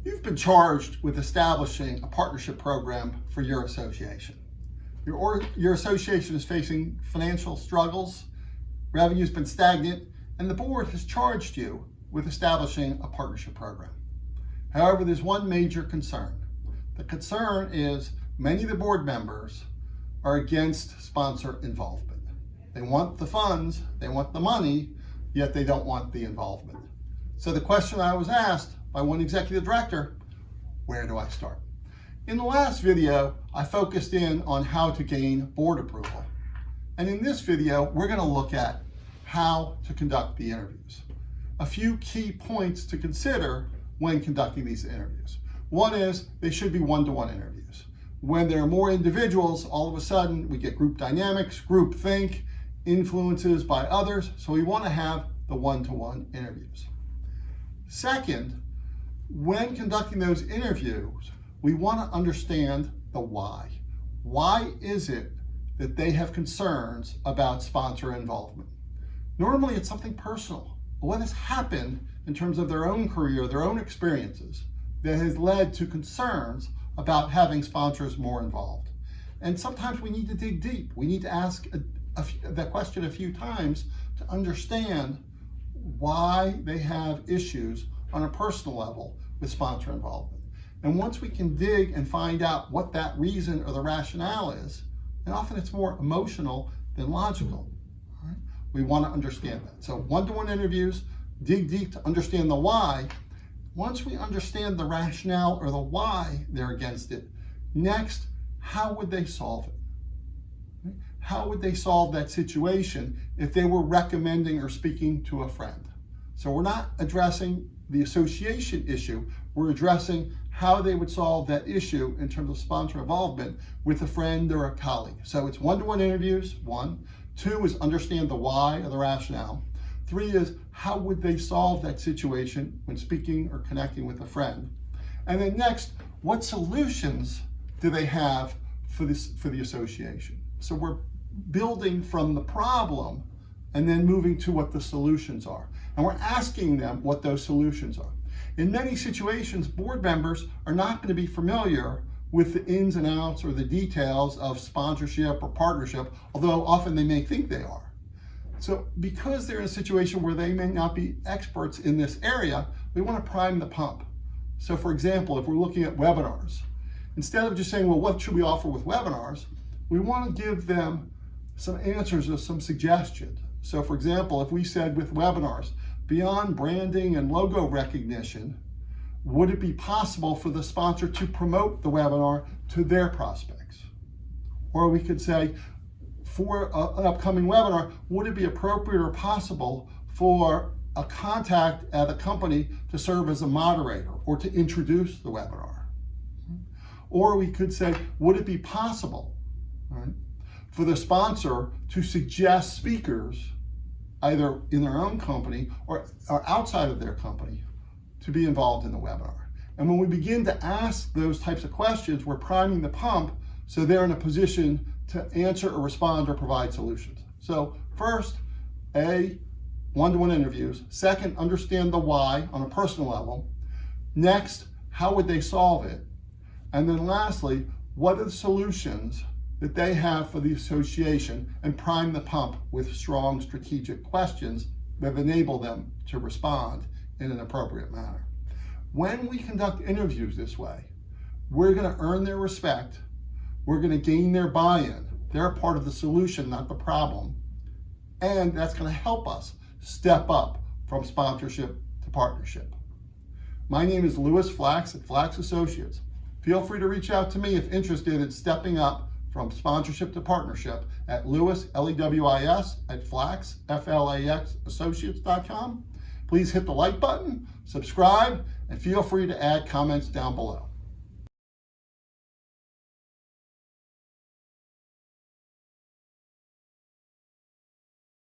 You've been charged with establishing a partnership program for your association. Your association is facing financial struggles, revenue's been stagnant, and the board has charged you with establishing a partnership program. However, there's one major concern. The concern is many of the board members are against sponsor involvement. They want the funds, they want the money, yet they don't want the involvement. So the question I was asked by one executive director, where do I start? In the last video, I focused in on how to gain board approval. And in this video, we're going to look at how to conduct the interviews. A few key points to consider when conducting these interviews. One is they should be one-to-one interviews. When there are more individuals, all of a sudden we get group dynamics, group think, influences by others. So we want to have the one-to-one interviews. Second, when conducting those interviews, we want to understand the why. Why is it that they have concerns about sponsor involvement? Normally it's something personal. What has happened in terms of their own career, their own experiences, that has led to concerns about having sponsors more involved. And sometimes we need to dig deep. We need to ask that question a few times to understand why they have issues on a personal level with sponsor involvement. And once we can dig and find out what that reason or the rationale is, and often it's more emotional than logical, right? We want to understand that. So one-to-one interviews, dig deep to understand the why. Once we understand the rationale or the why they're against it, next, how would they solve it? Right? How would they solve that situation if they were recommending or speaking to a friend? So we're not addressing the association issue, we're addressing how they would solve that issue in terms of sponsor involvement with a friend or a colleague. So it's one-to-one interviews, one. Two is understand the why or the rationale. Three is how would they solve that situation when speaking or connecting with a friend. And then next, what solutions do they have for the association? So we're building from the problem and then moving to what the solutions are. And we're asking them what those solutions are. In many situations, board members are not going to be familiar with the ins and outs or the details of sponsorship or partnership, although often they may think they are. So because they're in a situation where they may not be experts in this area, we want to prime the pump. So for example, if we're looking at webinars, instead of just saying, well, what should we offer with webinars? We want to give them some answers or some suggestions. So for example, if we said with webinars, beyond branding and logo recognition, would it be possible for the sponsor to promote the webinar to their prospects? Or we could say, for an upcoming webinar, would it be appropriate or possible for a contact at a company to serve as a moderator or to introduce the webinar? Or we could say, would it be possible, right, for the sponsor to suggest speakers either in their own company or outside of their company to be involved in the webinar? And when we begin to ask those types of questions, we're priming the pump so they're in a position to answer or respond or provide solutions. So first, one-to-one interviews. Second, understand the why on a personal level. Next, how would they solve it? And then lastly, what are the solutions that they have for the association, and prime the pump with strong strategic questions that enable them to respond in an appropriate manner. When we conduct interviews this way, we're going to earn their respect, we're going to gain their buy-in. They're a part of the solution, not the problem. And that's going to help us step up from sponsorship to partnership. My name is Lewis Flax at Flax Associates. Feel free to reach out to me if interested in stepping up from sponsorship to partnership at Lewis, L-E-W-I-S, at Flax, F-L-A-X, Associates.com. Please hit the like button, subscribe, and feel free to add comments down below.